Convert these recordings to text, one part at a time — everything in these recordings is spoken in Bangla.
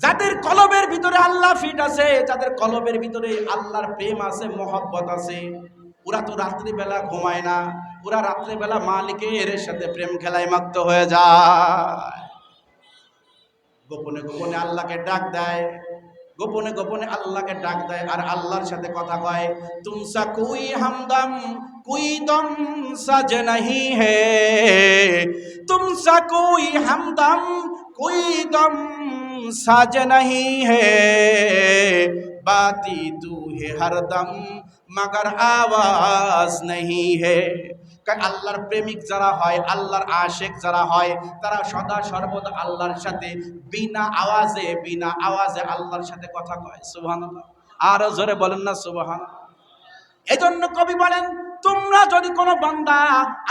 যাদের কলবের ভিতরে আল্লাহ ফিট আছে, যাদের কলবের ভিতরে আল্লাহর প্রেম আছে, মহব্বত আছে, ওরা তো রাত্রিবেলা ঘুমায় না, ওরা রাত্রিবেলা মালিকের সাথে প্রেম খেলায় মত্ত হয়ে যায়। গোপনে গোপনে আল্লাহকে ডাক দেয়, গোপনে গোপনে আল্লাহকে ডাক দেয় আর আল্লাহর সাথে কথা কয়। তুমসা কোই হামদম কোই দম সাজ नहीं है, तुमसा कोई हमदम कोई दम साज नहीं है, बाती तू है हरदम मगर आवाज नहीं है। আল্লাহর প্রেমিক যারা হয়, আল্লাহর আশেক যারা হয়, তারা সদা সর্বদা আল্লাহর সাথে বিনা আওয়াজে আল্লাহর সাথে কথা কয়। সুবহানাল্লাহ, আরো জোরে বলেন না সুবহানাল্লাহ। এজন্য কবি বলেন, তোমরা যদি কোনো বান্দা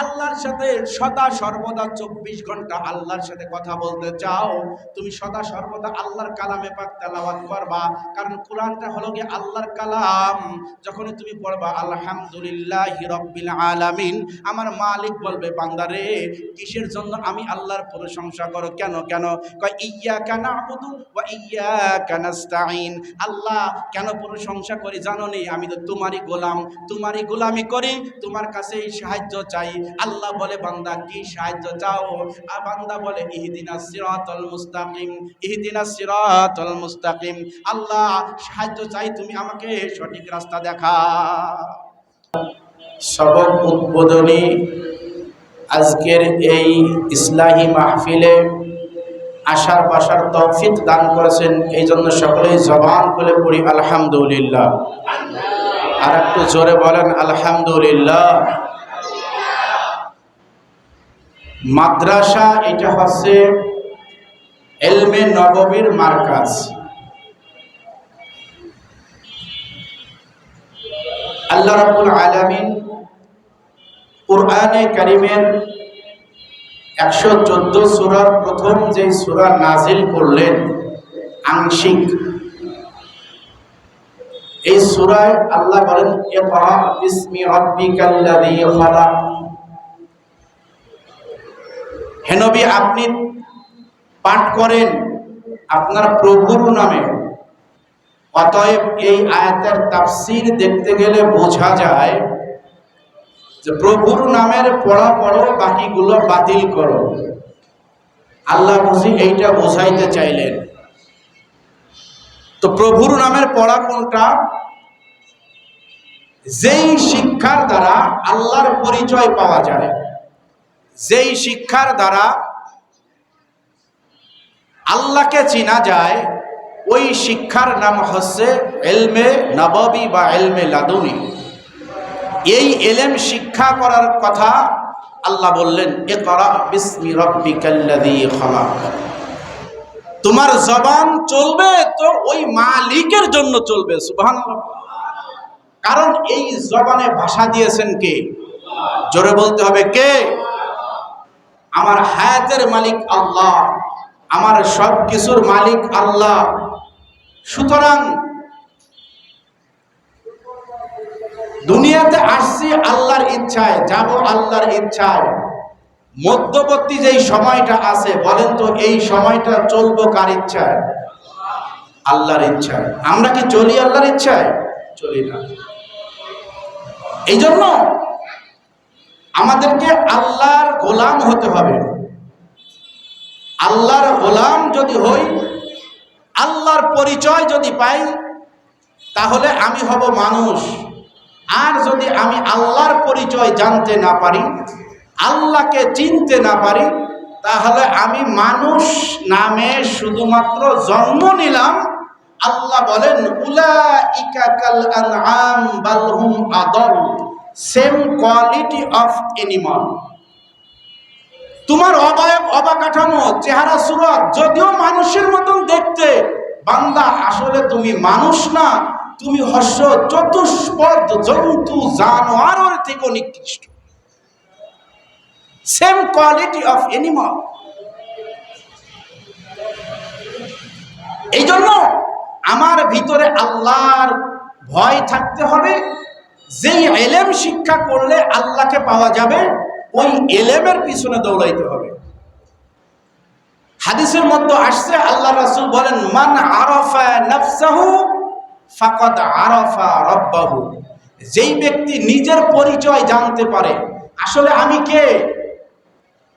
আল্লাহর সাথে সদা সর্বদা 24 ঘন্টা আল্লাহর সাথে কথা বলতে চাও, তুমি সদা সর্বদা আল্লাহর কালামে পাক তেলাওয়াত করবা। কারণ কোরআনটা হলো গিয়ে আল্লাহর কালাম। যখনই তুমি পড়বা আলহামদুলিল্লাহি রাব্বিল আলামিন, আমার মালিক বলবে, বান্দারে কিসের জন্য আমি আল্লাহর প্রশংসা করো? কেন কয় ইয়্যাকা না'বুদু ওয়া ইয়্যাকা নাস্তাঈন। আল্লাহ কেন প্রশংসা করি জানো নি? আমি তো তোমারই গোলাম, তোমারই গোলামি করি, তোমার কাছেই সাহায্য চাই। আল্লাহ বলে, বান্দা কি সাহায্য চাও? আর বান্দা বলে ইহদিনাস সিরাতাল মুস্তাকিম, ইহদিনাস সিরাতাল মুস্তাকিম। আল্লাহ সাহায্য চাই, তুমি আমাকে সঠিক রাস্তা দেখাও। সবক উদ্বোধনী আজকের এই ইসলাহি মাহফিলে আসার বাসার তৌফিক দান করেছেন, এই জন্য সকলেই জবান খুলে পড়ি আলহামদুলিল্লাহ। আর একটু জোরে বলেন আলহামদুলিল্লাহ। মাদ্রাসা এটা হচ্ছে ইলমে নববীর মারকাজ। আল্লাহ রাব্বুল আলামিন কুরআনে কারীমের 114 সূরার প্রথম যে সূরা নাজিল করলেন আংশিক, এই সূরায় আল্লাহ বলেন ইকরা বিসমি রাব্বিকাল্লাযী খালাক। হে নবী, আপনি পাঠ করেন আপনার প্রভুর নামে। অতএব এই আয়াতের তাফসীর দেখতে গেলে বোঝা যায় যে প্রভুর নামের পড়া পড়ো, বাকিগুলো বাতিল করো। আল্লাহ বুঝি এইটা বোঝাইতে চাইলেন। তো প্রভুর নামের পড়া কোনটা? যেই শিক্ষার দ্বারা আল্লাহর পরিচয় পাওয়া যায়, যেই শিক্ষার দ্বারা আল্লাহকে চেনা যায়, ওই শিক্ষার নাম হচ্ছে ইলমে নববী বা ইলমে লাদুনী। এই ইলম শিক্ষা করার কথা আল্লাহ বললেন ইকরা বিসমি রাব্বিকাল্লাযী খালাক। তোমার জবান চলবে তো ওই মালিকের জন্য চলবে। সুবহানাল্লাহ। কারণ এই জবানে ভাষা দিয়েছেন কে? জোরে বলতে হবে কে? আমার হায়াতের মালিক আল্লাহ, আমার সব কিছুর মালিক আল্লাহ। সুতরাং দুনিয়াতে আসছি আল্লাহর ইচ্ছায়, যাব আল্লাহর ইচ্ছায়। মধ্যবর্তী যেই সময়টা আছে, বলেন তো এই সময়টা চলবো কার ইচ্ছায়? আল্লাহর ইচ্ছায়। আমরা কি চলি আল্লাহর ইচ্ছায়? চলি না। এই জন্য আমাদেরকে আল্লাহর গোলাম হতে হবে। আল্লাহর গোলাম যদি হই, আল্লাহর পরিচয় যদি পাই, তাহলে আমি হব মানুষ। আর যদি আমি আল্লাহর পরিচয় জানতে না পারি, আল্লাহকে চিনতে না পারি, তাহলে আমি মানুষ নামে শুধুমাত্র জন্ম নিলাম। আল্লাহ বলেন উলাইকা কাল আনআম বাল হুম আদল, সেম কোয়ালিটি অফ অ্যানিমাল। তোমার অবয়ব, অবকাঠামো, চেহারা সুরত যদিও মানুষের মতন দেখতে, বান্দা আসলে তুমি মানুষ না, তুমি হস্য চতুষ্পদ জন্তু জানোয়ারের থেকে নিকৃষ্ট। Same quality of animal. এই জন্য আমার ভিতরে আল্লাহর ভয় থাকতে হবে। যেই ইলম শিক্ষা করলে আল্লাহকে পাওয়া যাবে, ওই ইলমের পিছনে দৌড়াইতে হবে। হাদিসের মধ্যে আসছে, আল্লাহ রাসূল বলেন, মান আরাফা নাফসাহু ফাকাদ আরাফা রাব্বাহু। যেই ব্যক্তি নিজের পরিচয় জানতে পারে, আসলে আমি কে,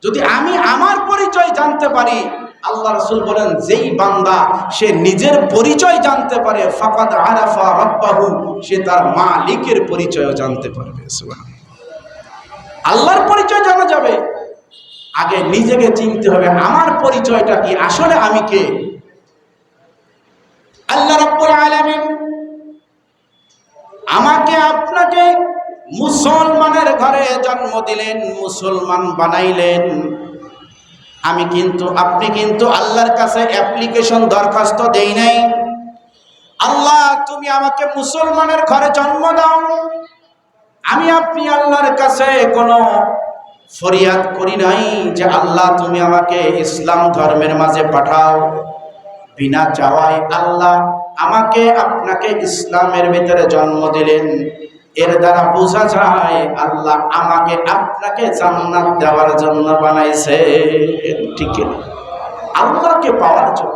যদি আমি আমার পরিচয় জানতে পারি, আল্লাহ রাসূল বলেন যেই বান্দা সে নিজের পরিচয় জানতে পারে, ফাকাদ আরাফা রাব্বাহু, সে তার মালিকের পরিচয়ও জানতে পারবে। সুবহানাল্লাহ। আল্লাহর পরিচয় জানা যাবে, আগে নিজেকে চিনতে হবে, আমার পরিচয়টা কি, আসলে আমি কে। আল্লাহ রাব্বুল আলামিন আমাকে আপনাকে মুসলমানের ঘরে জন্ম দিলেন, মুসলমান বানাইলেন। আপনি কিন্তু আল্লাহর কাছে অ্যাপ্লিকেশন দরখাস্ত দেই নাই, আল্লাহ তুমি আমাকে মুসলমানের ঘরে জন্ম দাও। আপনি আল্লাহর কাছে কোনো ফরিয়াদ করি নাই যে আল্লাহ তুমি আমাকে ইসলাম ধর্মের মাঝে পাঠাও। বিনা চাওয়ায় আল্লাহ আমাকে আপনাকে ইসলামের ভিতরে জন্ম দিলেন। এর দ্বারা বোঝা যায় আল্লাহ আমাকে আপনাকে জান্নাত দেওয়ার জন্য বানাইছে, ঠিক না? আল্লাহকে পাওয়ার জন্য।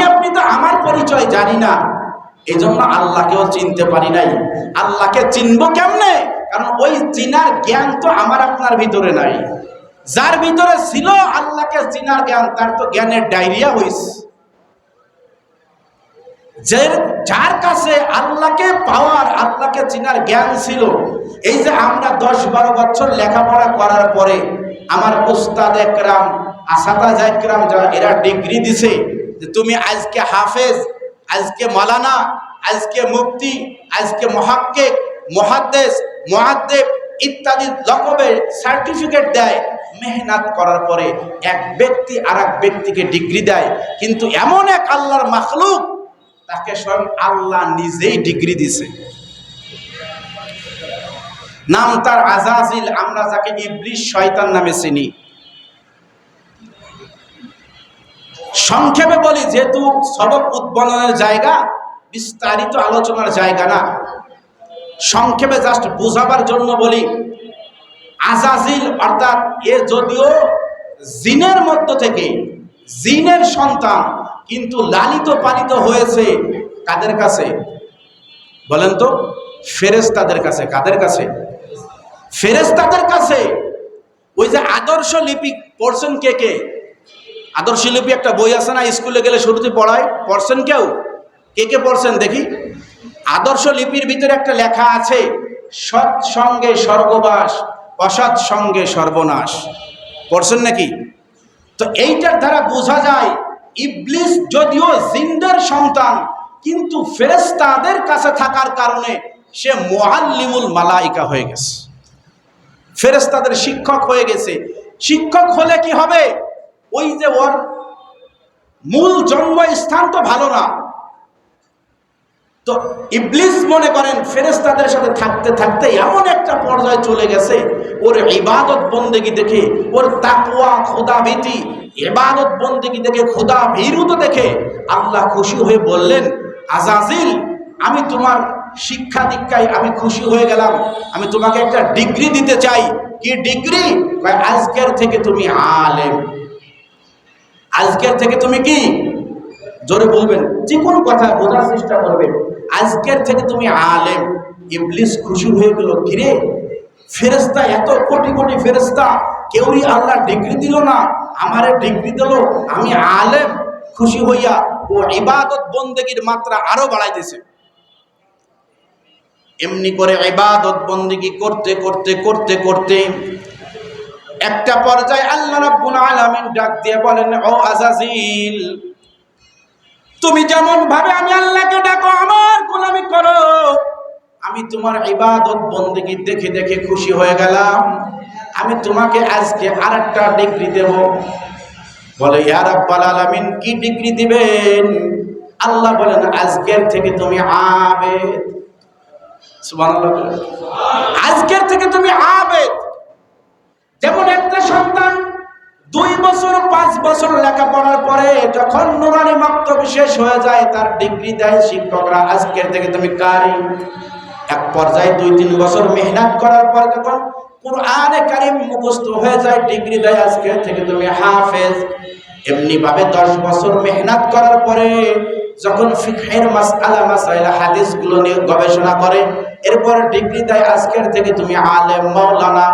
আপনি তো আমার পরিচয় জানি না, এই জন্য আল্লাহকেও চিনতে পারি নাই। আল্লাহকে চিনবো কেমনে? কারণ ওই চিনার জ্ঞান তো আমার আপনার ভিতরে নাই। যার ভিতরে ছিল আল্লাহকে চিনার জ্ঞান, তার তো জ্ঞানের ডায়রিয়া হইছে। যার কাছে আল্লাহকে পাওয়ার, আল্লাহকে চিনার জ্ঞান ছিল, এই যে আমরা 10-12 বছর লেখাপড়া করার পরে আমার উস্তাদ একরাম, আসাতাজ একরাম যারা, এরা ডিগ্রি দিছে যে তুমি আজকে হাফেজ, আজকে মাওলানা, আজকে মুফতি, আজকে মুহাক্কিক, মুহাদ্দিস, মুহাদ্দিব ইত্যাদি লকবের সার্টিফিকেট দেয়। মেহনত করার পরে এক ব্যক্তি আর এক ব্যক্তিকে ডিগ্রি দেয়, কিন্তু এমন এক আল্লাহর মাখলুক, তাকে স্বয়ং আল্লাহ নিজেই ডিগ্রি দিছে। নাম তার আজাজিল, আমরা যাকে ইবলিস শয়তান নামে চিনি। সংক্ষেপে বলি, যেহেতু সবক উদ্বোধনের জায়গা, বিস্তারিত আলোচনার জায়গা না, সংক্ষেপে জাস্ট বোঝাবার জন্য বলি, আজাজিল অর্থাৎ এ যদিও জিনের মধ্য থেকে, জিনের সন্তান, কিন্তু লালিত পালিত হয়েছে কাদের কাছে বলেন তো? ফেরেশতাদের কাছে। কাদের কাছে? ফেরেশতাদের কাছে। ওই যে আদর্শ লিপি পড়ছেন কে কে? আদর্শ লিপি একটা বই আছে না, স্কুলে গেলে শুরুতে পড়ায়, পড়ছেন কেউ? কে কে পড়ছেন দেখি? আদর্শ লিপির ভিতরে একটা লেখা আছে, সৎ সঙ্গে স্বর্গবাস, অসৎ সঙ্গে সর্বনাশ। পড়ছেন নাকি? তো এইটার দ্বারা বোঝা যায় ইবলিস যদিও জিনদের সন্তান, কিন্তু ফেরেশতাদের কাছে থাকার কারণে সে মুআল্লিমুল মালাইকা হয়ে গেছে, ফেরেশতাদের শিক্ষক হয়ে গেছে। শিক্ষক হলে কি হবে? ওই যে ওর মূল জন্মস্থান তো ভালো না, তো ইবলিস মনে করেন ফেরেশতাদের সাথে থাকতে থাকতে এমন একটা পর্যায়ে চলে গেছে, ওর ইবাদত বন্দেগী দেখে, ওর তাকওয়া খোদাভীতি, ইবাদত বন্দেগী দেখে, খোদা ভীরুতা দেখে আল্লাহ খুশি হয়ে বললেন, আজাজিল আমি তোমার শিক্ষা দীক্ষায় আমি খুশি হয়ে গেলাম, আমি তোমাকে একটা ডিগ্রি দিতে চাই। কি ডিগ্রি? আজকের থেকে তুমি আলেম। আজকের থেকে তুমি কি? জোরে বলবেন, যে কোনো কথা বোঝার চেষ্টা করবেন। আজকের থেকে তুমি আলেম। ইবলিস খুশি হয়ে গেল, কিরে ফেরেশতা, এত কোটি কোটি ফেরেশতা, কেউই আল্লাহ ডিগ্রি দিল না, আমারে ডিগ্রি দিল, আমি আলেম। খুশি হইয়া ও ইবাদত বন্দেগীর মাত্রা আরো বাড়াইতেছে। এমনি করে ইবাদত বন্দেগী করতে করতে করতে করতে একটা পর্যায়ে আল্লাহ রাব্বুল আলামিন ডাক দিয়ে বলেন, ও আজাজিল, তুমি যেমন ভাবে আমি আল্লাহকে ডাকো, আমার গোলামি করো, আমি তোমার ইবাদত বন্দেগী দেখে দেখে খুশি হয়ে গেলাম, আমি তোমাকে আজকে আরেকটা ডিগ্রি দেব। বলে, ইয়া রাব্বাল আলামিন, কি ডিগ্রি দিবেন? আল্লাহ বলেন, আজকের থেকে তুমি আবেদ। সুবহানাল্লাহ। আজকের থেকে তুমি আবেদ। যেমন একটা সন্তান 2 বছর 5 বছর লেখাপড়ার পরে যখন নুরানি মাক্তব শেষ হয়ে যায়, তার ডিগ্রি দেয় শিক্ষকরা, আজকের থেকে তুমি কারি। এক পর্যায়ে 2-3 বছর মেহনত করার পর যখন কুরআনে কারীম মুখস্থ হয়ে যায়, ডিগ্রি দেয়, আজকে থেকে তুমি হাফেজ। এমনি ভাবে 10 বছর মেহনত করার পরে যখন ফিকহের মাসআলা মাসাইল হাদিসগুলো নিয়ে গবেষণা করে, এরপর ডিগ্রি দেয়, আজকের থেকে তুমি আলেম মাওলানা।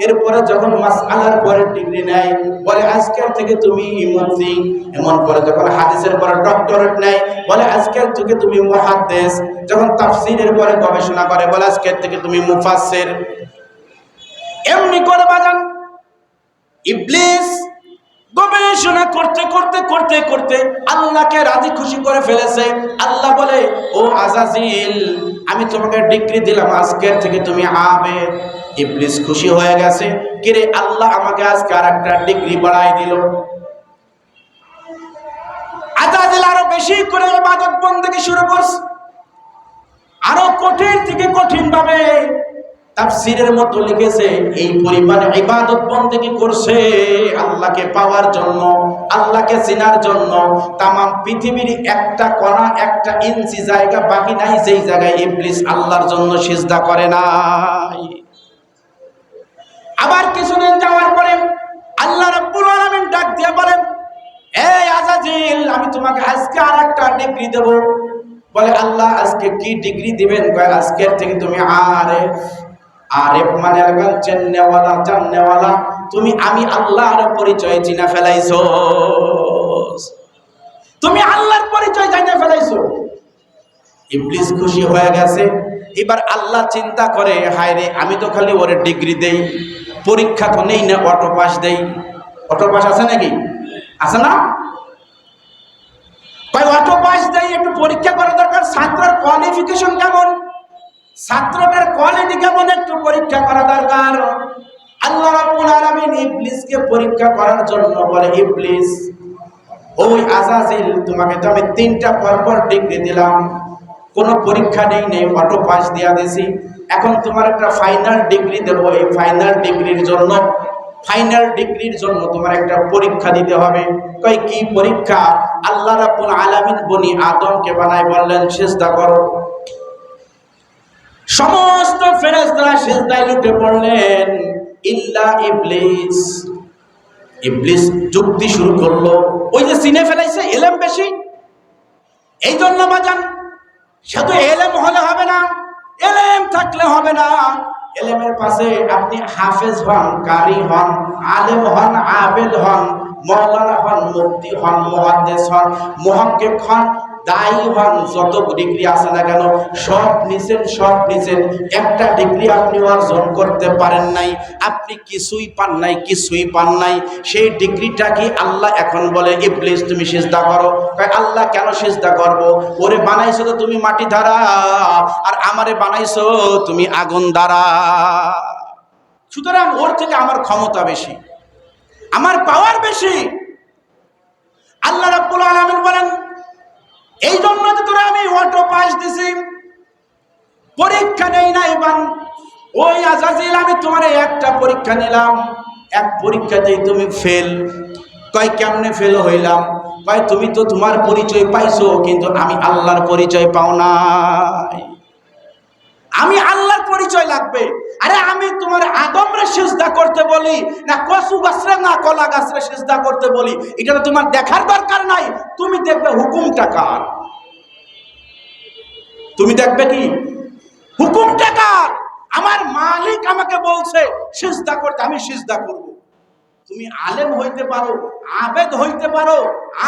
এরপরে যখন মাসআলার পরে ডিগ্রি নেয়, বলে আজকের থেকে তুমি মুফতি। এমন করে যখন হাদিসের পরে ডক্টরেট নেয়, বলে আজকের থেকে তুমি মুহাদ্দিস। যখন তাফসীরের পরে গবেষণা করে, বলে আজকের থেকে তুমি মুফাসসির। এমনি করে বাজান ইবলিস গবেষণা করতে করতে করতে করতে আল্লাহকে রাজি খুশি করে ফেলেছে। আল্লাহ বলে, ও আজাজিল, আমি তোমাকে ডিগ্রি দিলাম, আজকের থেকে তুমি আবেদ। ইবলিস খুশি হয়ে গেছে, কিরে আল্লাহ আমাকে আজকে আরেকটা ডিগ্রি বাড়াই দিল। আজাজিল আরো বেশি করে ইবাদত বন্দেগী শুরু করছে, আরো কঠিন থেকে কঠিন ভাবে। তাফসীরের মতো লিখেছে, এই পরিমাণে ইবাদত বন্দেগী করছে আল্লাহকে পাওয়ার জন্য, আল্লাহকে চেনার জন্য। তামাম পৃথিবীর একটা কণা, একটা ইঞ্চি জায়গা বাকি নাই যেই জায়গায় ইবলিস আল্লাহর জন্য সিজদা করে নাই। আবার কিছুদিন যাওয়ার পরে আল্লাহ রাব্বুল আলামিন ডাক দিয়ে বলেন, এই আজাজিল, আমি তোমাকে আজকে আরেকটা ডিগ্রি দেব। বলে আল্লাহ আজকে কি ডিগ্রি দিবেন? কয় আজকের থেকে তুমি আরেফ। আরেফ মানে একজন চেন্নেওয়ালা, জাননেওয়ালা। তুমি আমি আল্লাহর পরিচয় চিনা ফেলাইছো, তুমি আল্লাহর পরিচয় জানা ফেলাইছো। ইবলিস খুশি হয়ে গেছে। এবার আল্লাহ চিন্তা করে, হায় রে, আমি তো খালি ওরে ডিগ্রি দেই, পরীক্ষা তো নেই না, অটো পাস দেই। অটো পাস আছে নাকি? আছে না? কয় অটো পাস দেই, একটু পরীক্ষা করা দরকার। ছাত্রের কোয়ালিফিকেশন কেমন, ছাত্রটার কোয়ালিটি কেমন, একটু পরীক্ষা করা দরকার। আল্লাহ রাব্বুল আলামিন ইবলিসকে পরীক্ষা করার জন্য বলে, ইবলিস, ওই আজাজিল, তোমাকে তো আমি 3টা পরপর ডিগ্রি দিলাম, কোনো পরীক্ষা নেই, অটো পাস দিয়া দিছি। এখন তোমার একটা ফাইনাল ডিগ্রি দেবো। এই ফাইনাল ডিগ্রির জন্য তোমার একটা পরীক্ষা দিতে হবে। কই কি পরীক্ষা? আল্লাহ রাব্বুল আলামিন বনি আদমকে বানায় বললেন, সিজদা করো। সমস্ত ফেরেশতারা সিজদায় লুটে পড়লেন, ইল্লা ইবলিস। ইবলিস যুক্তি শুরু করলো, ওই যে চিনে ফেলাইছে, এলেম বেশি, এই জন্য বাজান শুধু এলেম হলে হবে না, এলেম থাকলে হবে না। এলেমের পাশে আপনি হাফেজ হন, কারি হন, আলেম হন, আবেদ হন, মাওলানা হন, মুফতি হন, মুহাদ্দিস হন, মুহাক্কিক হন, দায়ী হন, যত ডিগ্রি আছে না কেন সব নিছেন। একটা ডিগ্রি আপনি অর্জন করতে পারেন নাই, আপনি কিছুই পান নাই। সেই ডিগ্রিটা কি? আল্লাহ এখন বলে, ইবলিস তুমি সিজদা করো। কয় আল্লাহ কেন সিজদা করব? ওরে বানাইছো তো তুমি মাটি দ্বারা, আর আমারে বানাইছো তুমি আগুন দ্বারা। সুতরাং ওর থেকে আমার ক্ষমতা বেশি, আমার পাওয়ার বেশি। আল্লাহ রাব্বুল আলামিন বলেন, এই জন্য তো তোরা আমি অটো পাস দিছি, পরীক্ষা নেই নাই বান। ওই আজাজিল, আমি তোমার একটা পরীক্ষা নিলাম, এক পরীক্ষাতেই তুমি ফেল। কয় কেমনে ফেল হইলাম? কয় তুমি তো তোমার পরিচয় পাইছো, কিন্তু আমি আল্লাহর পরিচয় পাও নাই। আমি আল্লাহর পরিচয় লাগবে। আরে আমি তোমার আদমরে সিজদা করতে বলি না কচু গাছরে না কলা গাছরে সিজদা করতে বলি, এটা তো তোমার দেখার দরকার নাই। তুমি দেখবে হুকুমটা কার, তুমি দেখবে কি হুকুমটা কার। আমার মালিক আমাকে বলছে সিজদা করতে, আমি সিজদা করব। তুমি আলেম হইতে পারো, আবেদ হইতে পারো,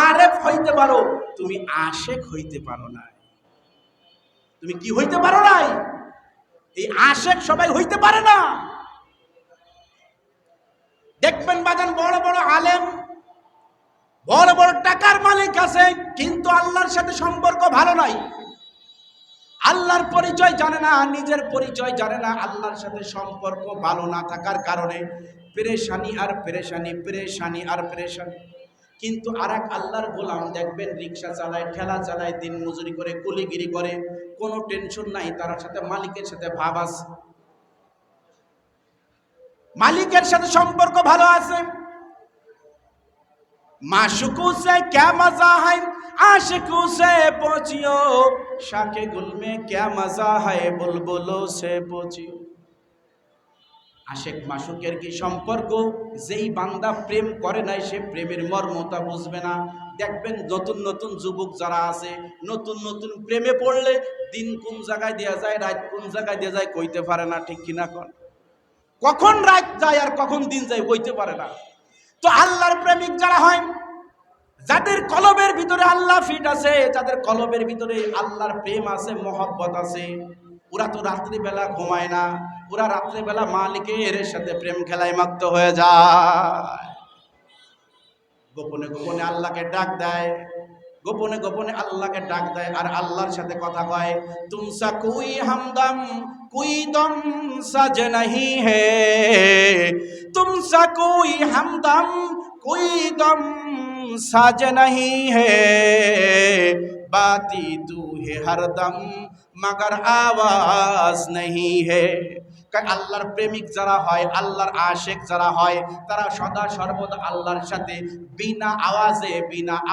আরেফ হইতে পারো, তুমি আশেক হইতে পারো না। তুমি কি হইতে পারো নাই? এই আশেক সবাই হইতে পারে না। দেখবেন বাজান বড় বড় আলেম, বড় বড় টাকার মালিক আছে, কিন্তু আল্লাহর সাথে সম্পর্ক ভালো নাই, আল্লাহর পরিচয় জানে না, নিজের পরিচয় জানে না। আল্লাহর সাথে সম্পর্ক ভালো না থাকার কারণে পেরেশানি আর পেরেশানি। কিন্তু আরেক আল্লাহর গোলাম দেখবেন রিকশা চালায়, ঠেলা চালায়, দিন মজুরি করে, কুলিগিরি করে, কোনো টেনশন নাই, তার সাথে মালিকের সাথে ভাব আছে, মালিকের সাথে সম্পর্ক ভালো আছে। माशुकू से क्या मजा है, आशिकू से पूछियो, शाके गुल में क्या मजा है, बुलबुलों से पूछियो। আশেক মাসুকের কি সম্পর্ক? যেই বান্দা প্রেম করে নাই সে প্রেমের মর্মতা বুঝবে না। দেখবেন নতুন নতুন যুবক যারা আছে, নতুন নতুন প্রেমে পড়লে দিন কোন জায়গায় দেয়া যায়, রাত কোন জায়গায় দেয়া যায় কইতে পারে না, ঠিক কিনা কন? কখন রাত যায় আর কখন দিন যায় কইতে পারে না। তো আল্লাহর প্রেমিক যারা হয়, যাদের কলবের ভিতরে আল্লাহ ফিট আছে, যাদের কলবের ভিতরে আল্লাহর প্রেম আছে, মহব্বত আছে, ওরা তো রাত্রিবেলা ঘুমায় না, ওরা রাত্রিবেলা মালিকের সাথে প্রেম খেলায় মত্ত হয়ে যায়। গোপনে গোপনে আল্লাহকে ডাক দেয়, গোপনে গোপনে আল্লাহকে ডাক দেয় আর আল্লাহর সাথে কথা কয়। তুমসা কোই হামদম কোই দম সাজ नहीं है, तुमसा कोई हमदम कोई दम साज नहीं है, बाती तू है हरदम मगर आवाज नहीं है। আল্লাহর প্রেমিক যারা হয়, আল্লাহর আশেক যারা হয়, তারা সদা সর্বদা আল্লাহর সাথে বিনা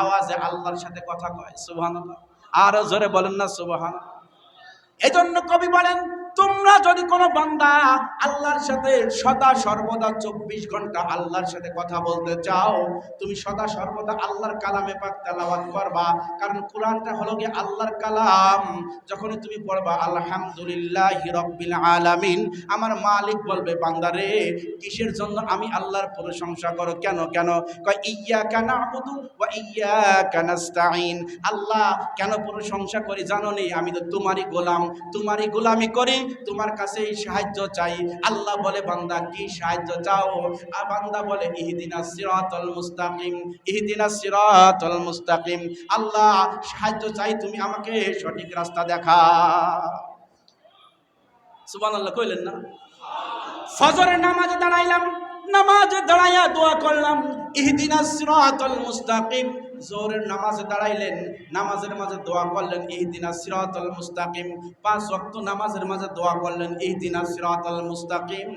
আওয়াজে আল্লাহর সাথে কথা কয়। সুবহানাল্লাহ, আরো জোরে বলেন না সুবহানাল্লাহ। এজন্য কবি বলেন, তোমরা যদি কোনো বান্দা আল্লাহর সাথে সদা সর্বদা 24 ঘন্টা আল্লাহর সাথে কথা বলতে চাও, তুমি সদা সর্বদা আল্লাহর কালামে পাক তেলাওয়াত করবা। কারণ কোরআনটা হলো গিয়ে আল্লাহর কালাম। যখনই তুমি পড়বা আলহামদুলিল্লাহি রাব্বিল আলামিন, আমার মালিক বলবে, বান্দারে কিসের জন্য আমি আল্লাহর প্রশংসা করো? কেন কেন? কয় ইয়্যাকা না'বুদু ওয়া ইয়্যাকা নাস্তাঈন। আল্লাহ কেন প্রশংসা করি জানো নি? আমি তো তোমারই গোলাম, তোমারই গোলামি করি, তোমার কাছে সাহায্য চাই। আল্লাহ বলে, বান্দা কি সাহায্য চাও? আর বান্দা বলে ইহদিনাস সিরাতাল মুস্তাকিম, ইহদিনাস সিরাতাল মুস্তাকিম। আল্লাহ সাহায্য চাই, তুমি আমাকে সঠিক রাস্তা দেখাও। সুবহানাল্লাহ কইলেন না? ফজরের নামাজে দাঁড়াইলাম, নামাজে দাঁড়াইয়া দোয়া করলাম ইহদিনাস সিরাতাল মুস্তাকিম। জোহরের নামাজে দাঁড়াইলেন, নামাজের মাঝে দোয়া করলেন ইহদিনাস সিরাতাল মুস্তাকিম। 5 ওয়াক্ত নামাজের মাঝে দোয়া করলেন ইহদিনাস সিরাতাল মুস্তাকিম।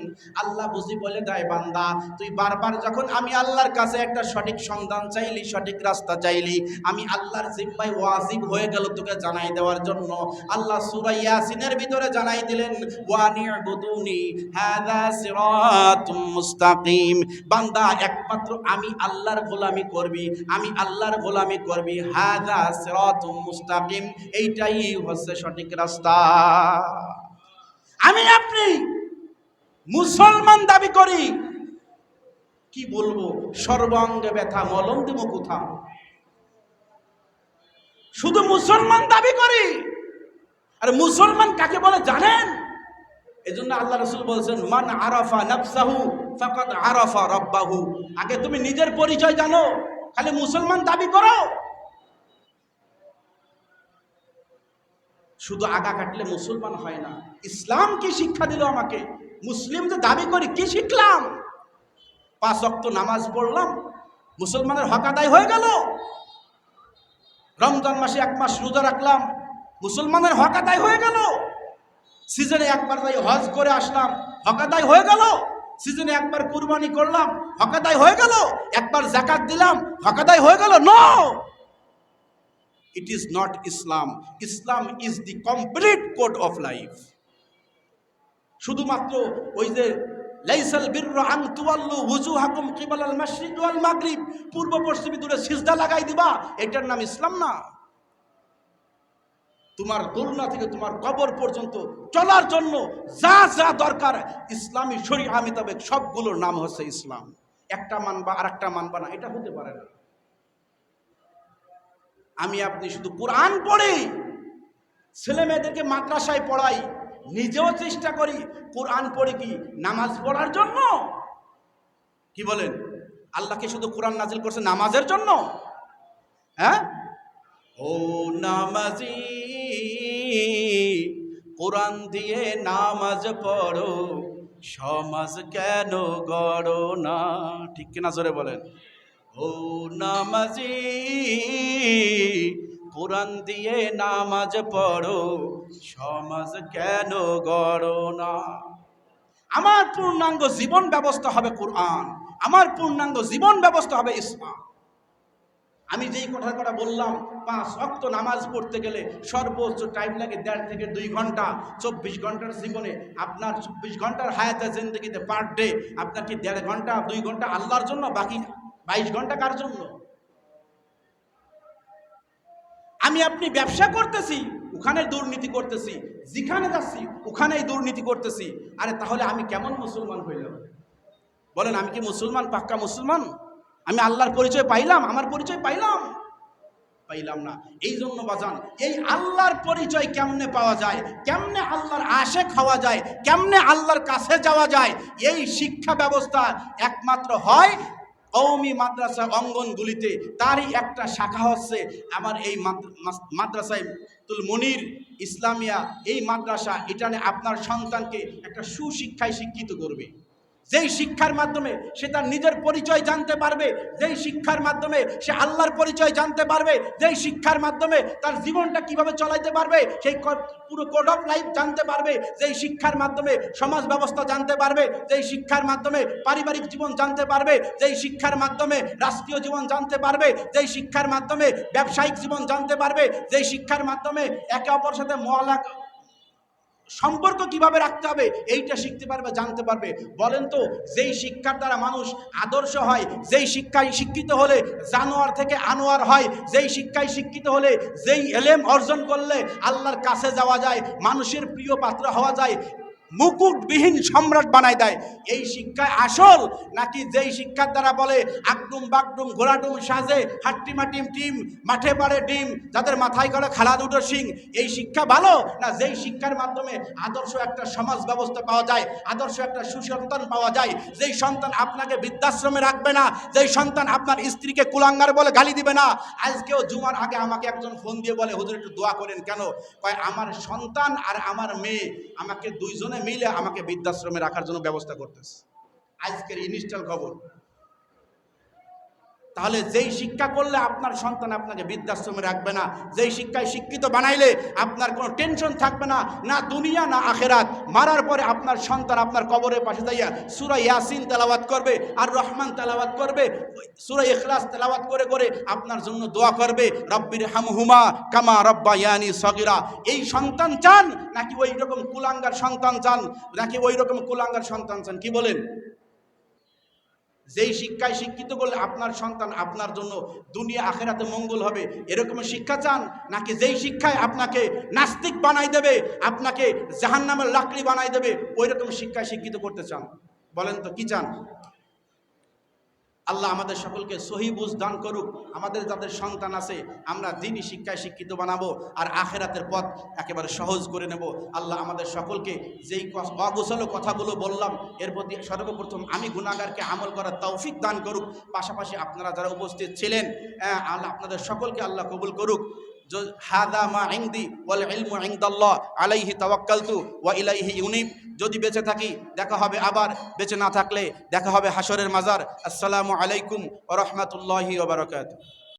আল্লাহ বুঝি বলে দেয়, বান্দা তুই বারবার যখন আমি আল্লাহর কাছে একটা সঠিক সন্ধান চাইলি, সঠিক রাস্তা চাইলি, আমি আল্লাহর জিম্মায় ওয়াজিব হয়ে গেল তোকে জানাই দেওয়ার জন্য। আল্লাহ সূরা ইয়াসিনের ভিতরে জানাই দিলেন, ওয়া নি'বুদুনি হাযা সিরাতুম মুস্তাকিম। বান্দা একমাত্র আমি আল্লাহর গোলামি করবি, আমি আল্লাহর গোলামি করবি। হাযা সিরাতুম মুস্তাকিম, এইটাই হচ্ছে সঠিক রাস্তা। আমি আপনি মুসলমান দাবি করি, কি বলবো, সর্বাঙ্গে ব্যথা, মলম দেব কোথাও। শুধু মুসলমান দাবি করি। আর মুসলমান কাকে বলে জানেন? এজন্য আল্লাহ রাসূল বলেছেন, মান আরাফা নাফসাহু ফাকাদ আরাফা রাব্বাহু। আগে তুমি নিজের পরিচয় জানো, খালি মুসলমান দাবি করো। শুধু আগা কাটলে মুসলমান হয় না। ইসলাম কি শিক্ষা দিল আমাকে? মুসলিম যে দাবি করি, কি শিখলাম? 5 ওয়াক্ত নামাজ পড়লাম, মুসলমানের হক আদায় হয়ে গেল। রমজান মাসে 1 মাস রোজা রাখলাম, মুসলমানের হক আদায় হয়ে গেল। সিজনে একবার যাই হজ করে আসলাম, হক আদায় হয়ে গেল। সিজনে একবার কুরবানি করলাম, হক আদায় হয়ে গেল। একবার যাকাত দিলাম, হক আদায় হয়ে গেল। No, it is not Islam. Islam is the complete code of life. শুধুমাত্র ওই যে লাইসাল বিররু আন তুওয়াল্লু ওয়ুজুহাকুম কিবালাল মাশরিক ওয়াল মাগরিব, পূর্ব পশ্চিমে দূরে সিজদা লাগাই দিবা, এটার নাম ইসলাম না। তোমার দোলনা থেকে তোমার কবর পর্যন্ত চলার জন্য যা যা দরকার ইসলামী শরীআ মোতাবেক সবগুলোর নাম হচ্ছে ইসলাম। একটা মানবা আর একটা মানবা না, এটা হতে পারে না। আমি আপনি শুধু কোরআন পড়ি, ছেলে মেয়েদেরকে মাদ্রাসায় পড়াই, নিজেও চেষ্টা করি কোরআন পড়ি কি নামাজ পড়ার জন্য? কি বলেন? আল্লাহকে শুধু কোরআন নাজিল করছে নামাজের জন্য? হ্যাঁ, ও নামাজি কোরআন দিয়ে নামাজ পড়ো, সমাজ কেন গড়ো না? ঠিক কিনা জোরে বলেন। ও নামাজি কোরআন দিয়ে নামাজ পড়ো, সমাজ কেন গড়ো না? আমার পূর্ণাঙ্গ জীবন ব্যবস্থা হবে কোরআন, আমার পূর্ণাঙ্গ জীবন ব্যবস্থা হবে ইসলাম। আমি যেই কথার কথা বললাম, 5 ওয়াক্ত নামাজ পড়তে গেলে সর্বোচ্চ টাইম লাগে 1.5 থেকে 2 ঘন্টা। 24 ঘন্টার জীবনে আপনার 24 ঘন্টার হায়াতে জিন্দগিতে পার ডে আপনার কি 1.5 ঘন্টা 2 ঘন্টা আল্লাহর জন্য, বাকি 22 ঘন্টা কার জন্য? আমি আপনি ব্যবসা করতেছি, ওখানে দুর্নীতি করতেছি, যেখানে যাচ্ছি ওখানেই দুর্নীতি করতেছি। আরে তাহলে আমি কেমন মুসলমান হইলাম? বলেন, আমি কি মুসলমান, পাক্কা মুসলমান? আমি আল্লাহর পরিচয় পাইলাম? আমার পরিচয় পাইলাম না। এই জন্য বাজান, এই আল্লাহর পরিচয় কেমনে পাওয়া যায়, কেমনে আল্লাহর আশেক হওয়া যায়, কেমনে আল্লাহর কাছে যাওয়া যায়, এই শিক্ষা ব্যবস্থা একমাত্র হয় কওমি মাদ্রাসা অঙ্গনগুলিতে। তারই একটা শাখা হচ্ছে আমার এই মাদ্রাসায় তুল মনির ইসলামিয়া। এই মাদ্রাসা এটা আপনার সন্তানকে একটা সুশিক্ষায় শিক্ষিত করবে, যেই শিক্ষার মাধ্যমে সে তার নিজের পরিচয় জানতে পারবে, যেই শিক্ষার মাধ্যমে সে আল্লাহর পরিচয় জানতে পারবে, যেই শিক্ষার মাধ্যমে তার জীবনটা কিভাবে চলাইতে পারবে, সেই পুরো কোড অফ লাইফ জানতে পারবে, যেই শিক্ষার মাধ্যমে সমাজ ব্যবস্থা জানতে পারবে, যেই শিক্ষার মাধ্যমে পারিবারিক জীবন জানতে পারবে, যেই শিক্ষার মাধ্যমে রাষ্ট্রীয় জীবন জানতে পারবে, যেই শিক্ষার মাধ্যমে ব্যবসায়িক জীবন জানতে পারবে, যেই শিক্ষার মাধ্যমে একে অপরের সাথে সম্পর্ক কিভাবে রাখতে হবে এইটা শিখতে পারবে, জানতে পারবে। বলেন তো, যেই শিক্ষার দ্বারা মানুষ আদর্শ হয়, যেই শিক্ষায় শিক্ষিত হলে জানোয়ার থেকে আনোয়ার হয়, যেই শিক্ষায় শিক্ষিত হলে, যেই এলেম অর্জন করলে আল্লাহর কাছে যাওয়া যায়, মানুষের প্রিয় পাত্র হওয়া যায়, মুকুটবিহীন সম্রাট বানায় দেয়, এই শিক্ষায় আসল? নাকি যেই শিক্ষার দ্বারা বলে আকডুম বাগডুম ঘোড়াডুম সাজে হাট্টিমাটিম টিম মাঠে পাড়ে ডিম, যাদের মাথায় করে খালা দুটো সিং, এই শিক্ষা ভালো? না যেই শিক্ষার মাধ্যমে আদর্শ একটা সমাজ ব্যবস্থা পাওয়া যায়, আদর্শ একটা সুসন্তান পাওয়া যায়, যেই সন্তান আপনাকে বৃদ্ধাশ্রমে রাখবে না, যেই সন্তান আপনার স্ত্রীকে কুলাঙ্গার বলে গালি দিবে না। আজকেও জুমার আগে আমাকে একজন ফোন দিয়ে বলে, হুজুর একটু দোয়া করেন। কেন? কয় আমার সন্তান আর আমার মেয়ে আমাকে দুইজনে মিলে আমাকে বৃদ্ধাশ্রমে রাখার জন্য ব্যবস্থা করতেছে। আজকের ইনস্টল খবর। তাহলে যেই শিক্ষা করলে আপনার সন্তান আপনাকে বৃদ্ধাশ্রমে রাখবে না, যেই শিক্ষায় শিক্ষিত বানাইলে আপনার কোনো টেনশন থাকবে না, না দুনিয়া না আখেরাত, মারার পরে আপনার সন্তান আপনার কবরের পাশে যাইয়া সূরা ইয়াসিন তেলাওয়াত করবে, আর রহমান তেলাওয়াত করবে, সূরা ইখলাস তেলাওয়াত করে করে আপনার জন্য দোয়া করবে, রব্বির হামহুমা কামা রব্বায়ানি সগীরা। এই সন্তান চান নাকি ওই রকম কুলাঙ্গার সন্তান চান, নাকি ওই রকম কুলাঙ্গার সন্তান চান? কি বলেন? যেই শিক্ষায় শিক্ষিত করলে আপনার সন্তান আপনার জন্য দুনিয়া আখেরাতে মঙ্গল হবে, এরকম শিক্ষা চান? নাকি যেই শিক্ষায় আপনাকে নাস্তিক বানাই দেবে, আপনাকে জাহান্নামের লাকড়ি বানাই দেবে, ওই রকম শিক্ষায় শিক্ষিত করতে চান? বলেন তো কি চান? আল্লাহ আমাদের সকলকে সহি বুঝ দান করুক। আমাদের যাদের সন্তান আছে আমরা দ্বীনি শিক্ষায় শিক্ষিত বানাবো, আর আখেরাতের পথ একেবারে সহজ করে নেব। আল্লাহ আমাদের সকলকে যেই অগোছালো কথাগুলো বললাম এর প্রতি সর্বপ্রথম আমি গুনাহগারকে আমল করার তৌফিক দান করুক। পাশাপাশি আপনারা যারা উপস্থিত ছিলেন, আল্লাহ আপনাদের সকলকে আল্লাহ কবুল করুক। হাদা মা ইনদি ওয়াল ইলমু ইনদাল্লাহ আলাইহি তাওয়াক্কালতু ওয়া ইলাইহি ইউনিব। যদি বেঁচে থাকি দেখা হবে আবার, বেঁচে না থাকলে দেখা হবে হাসরের মাজার। আসসালামু আলাইকুম ওয়া রাহমাতুল্লাহি ওয়া বারাকাতুহু।